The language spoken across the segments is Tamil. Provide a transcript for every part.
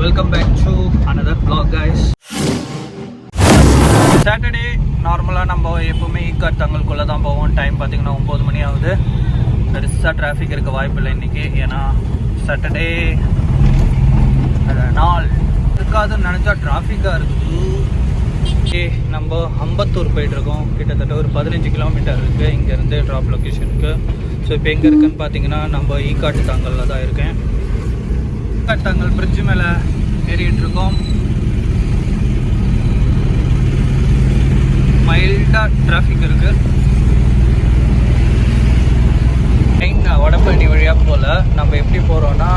Welcome back to another vlog, guys. Saturday நார்மலாக நம்ம எப்போவுமே ஈக்காட் தங்களுக்குள்ளே தான் போவோம். டைம் பார்த்திங்கன்னா 9 மணி ஆகுது. பெருசாக டிராஃபிக் இருக்க வாய்ப்பு இல்லை இன்றைக்கி. ஏன்னா சாட்டர்டே நாள் இருக்காதுன்னு நினச்சா டிராஃபிக்காக இருக்குது. நம்ம அம்பத்தூர் போயிட்டுருக்கோம். கிட்டத்தட்ட ஒரு 15 கிலோமீட்டர் இருக்குது இங்கேருந்து ட்ராப் லொக்கேஷனுக்கு. ஸோ இப்போ எங்கே இருக்குதுன்னு பார்த்தீங்கன்னா நம்ம ஈக்காட்டு தாங்கலில் தான் இருக்கேன். ஈக்காட்டு தாங்கல் பிரிட்ஜு மேலே ஏறிட்டுருக்கோம். மைல்டாக டிராஃபிக் இருக்குது. வடபழனி வழியாக போல் நம்ம எப்படி போகிறோன்னா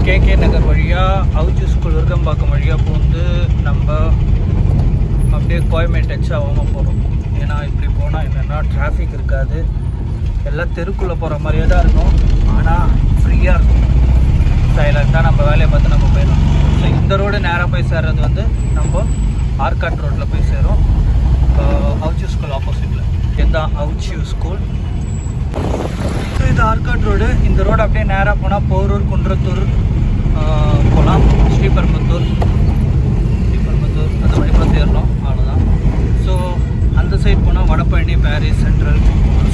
கேகே நகர் வழியாக அவுச்சி ஸ்கூல் விருகம்பாக்கம் வழியாக போந்து நம்ம அப்படியே கோயம்பேடு டச் ஆகாமல் போகிறோம். ஏன்னா இப்படி போனால் என்னென்னா டிராஃபிக் இருக்காது. எல்லாம் தெருக்குள்ளே போகிற மாதிரியே தான் இருக்கும். ஆனால் ஃப்ரீயாக இருக்கும். சைலண்ட்டாக நம்ம வேலையை பார்த்து நம்ம போயிடலாம். ஸோ இந்த ரோடு நேராக போய் சேர்றது வந்து நம்ம ஆர்காட் ரோட்டில் போய் சேரும். அவுச்சி ஸ்கூல் ஆப்போசிட்டில் இதுதான் அவுச்சி ஸ்கூல். இது ஆர்காட் ரோடு. இந்த ரோடு அப்படியே நேராக போனால் போரூர், குன்றத்தூர் போகலாம். ஸ்ரீபெரும்புத்தூர் அந்த வழிபாக சேரணும். அவ்வளோதான். ஸோ அந்த சைட் போனால் வடபழனி, பாரிஸ், சென்ட்ரல்.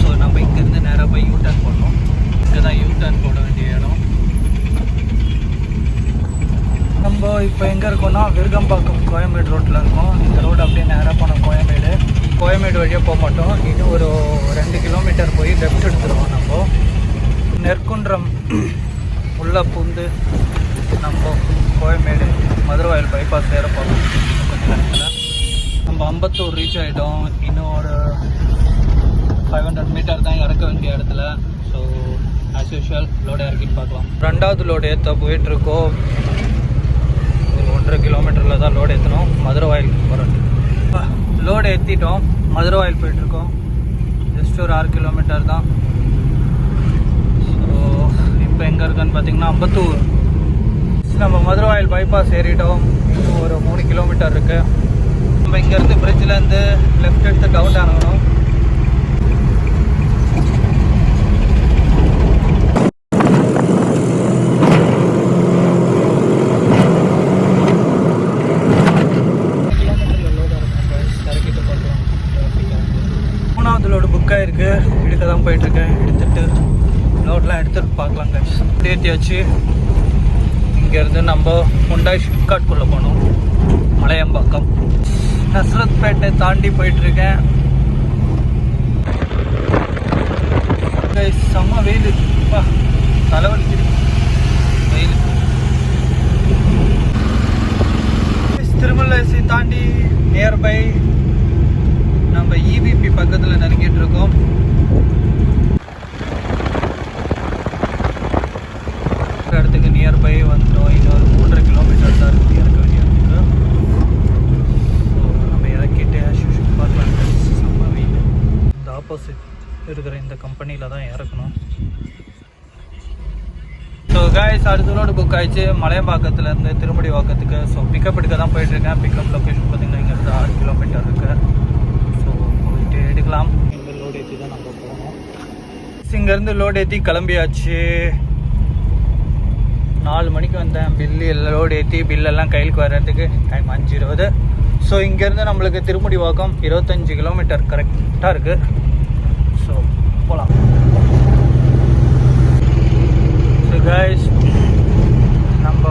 ஸோ நம்ம இங்கேருந்து நேராக போய் யூடர்ன் போடணும். இங்கே தான் யூடர்ன் போட வேண்டிய இடம். நம்ம இப்போ எங்கே இருக்கோம்னா விருகம்பாக்கம் கோயம்பேடு ரோட்டில் இருக்கோம். இந்த ரோடு அப்படியே நேராக போனோம் கோயம்பேடு வழியாக போக மாட்டோம். இது ஒரு 2 கிலோமீட்டர் போய் லெஃப்ட் எடுத்துருவோம். நம்ம நெற்குன்றம் உள்ள பூந்து நம்ம கோயம்பேடு மதுரவாயல் பைபாஸ் ஏற போகிறோம். கொஞ்சம் நேரத்தில் நம்ம அம்பத்தூர் ரீச் ஆகிட்டோம். இன்னும் ஒரு 500 மீட்டர் தான் இறக்க வேண்டிய இடத்துல. ஸோ ஆஸ் யூஷுவல் லோடு இறக்கிட்டு பார்க்கலாம். 2வது லோடு ஏற்ற போயிட்டுருக்கோம். ஒரு 1.5 கிலோமீட்டரில் தான் லோடு ஏற்றணும். மதுரவாயலுக்கு போகிறோம். லோடு ஏற்றிட்டோம். மதுரவாயல் போயிட்டுருக்கோம். ஜஸ்ட் ஒரு 6 கிலோமீட்டர் தான். ஸோ இப்போ எங்கே இருக்குன்னு பார்த்தீங்கன்னா அம்பத்தூர். நம்ம மதுரவாயல் பைபாஸ் ஏறிட்டோம். இன்னும் ஒரு 3 கிலோமீட்டர் இருக்குது. நம்ம இங்கேருந்து பிரிட்ஜிலேருந்து லெஃப்ட் எடுத்து டவுன் இறங்கணும். லோடு புக் ஆகிருக்கு. எடுக்க தான் போயிட்டுருக்கேன். எடுத்துகிட்டு லோடெலாம் எடுத்துகிட்டு பார்க்கலாம். கைஸ் ஏற்றியாச்சு. இங்கேருந்து நம்ம ஹுண்டாய் ஷிப்காட்குள்ளே போகணும். மலையம்பாக்கம் நஸ்ரத்பேட்டை தாண்டி போயிட்டுருக்கேன். கைஸ் செம்ம வெயில். தலைவலிக்குது வெயில். திருமலைசி தாண்டி நியர்பை நம்ம இபிபி பக்கத்தில் நெருங்கிட்டு இருக்கோம். இடத்துக்கு நியர்பை வந்துட்டோம். இன்னொரு 3.5 கிலோமீட்டர் தான் இருக்குது இறக்க வேண்டிய இடத்துக்கு. ஸோ நம்ம இறக்கிட்டு பார்க்கலாம். செம்ம வெயில். இந்த ஆப்போசிட் இருக்கிற இந்த கம்பெனியில் தான் இறக்கணும். ஸோ காய்ஸ் அடுத்த லோடு புக் ஆகிடுச்சு. மலையம்பாக்கத்துலேருந்து திருமடிவாக்கத்துக்கு. ஸோ பிக்கப் எடுக்க தான் போயிட்டுருக்கேன். பிக்கப் லொக்கேஷன் பார்த்திங்கன்னா இங்கேருந்து 6 கிலோமீட்டர் இருக்குது. எடுக்கலாம். இங்கே லோடு ஏற்றி தான் நம்ம போகணும். இங்கேருந்து லோடு ஏற்றி கிளம்பியாச்சு. 4 மணிக்கு வந்தேன். பில்லு எல்லாம் லோடு ஏற்றி பில்லெல்லாம் கையிலுக்கு வர்றதுக்கு டைம் 5:20. ஸோ இங்கேருந்து நம்மளுக்கு திருமுடிவாக்கம் 25 கிலோமீட்டர் கரெக்டாக இருக்குது. ஸோ போகலாம். ஸோ கைஸ் நம்ம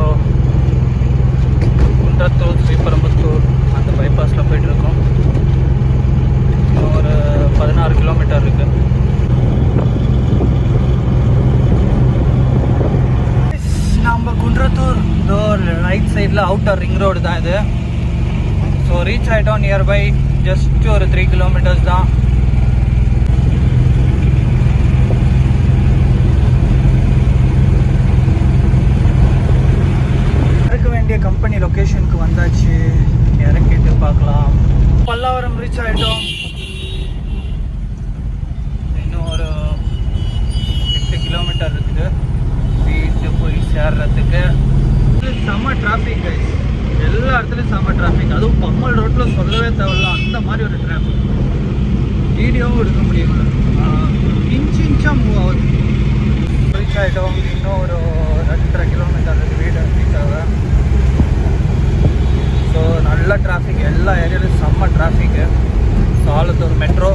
குன்றத்தூர், ஸ்ரீபெரும்புத்தூர் அந்த பைபாஸில் போய்ட்டுருக்கோம். ஒரு 16 கிலோமீட்டர் இருக்குது. நம்ம குன்றத்தூர் ரைட் சைடில் அவுட்டர் ரிங் ரோடு தான் இது. ஸோ ரீச் ஆகிட்டோம். நியர்பை ஜஸ்ட் ஒரு 3 கிலோமீட்டர்ஸ் தான். இறக்க வேண்டிய கம்பெனி லொக்கேஷனுக்கு வந்தாச்சு. இறக்கிட்டு பார்க்கலாம். பல்லாவரம் ரீச் ஆகிட்டோம். ஒரு 8 கிலோமீட்டர் இருக்குது வீட்டு போய் சேர்றதுக்கு. செம்ம டிராஃபிக் கைஸ். எல்லா இடத்துலையும் செம்ம டிராஃபிக். அதுவும் பம்மல் ரோட்டில் சொல்லவே தேவையில்ல. அந்த மாதிரி ஒரு டிராஃபிக். வீடியோவும் எடுக்க முடியல. இன்ச்சாக மூவ் ஆகுது. ரீச் ஆகிட்டோம். இன்னும் ஒரு 2.5 கிலோமீட்டர் இருக்குது வீடு ரீச் ஆக. எல்லா ஏரியாலையும் செம்ம டிராஃபிக்கு. So Alathur metro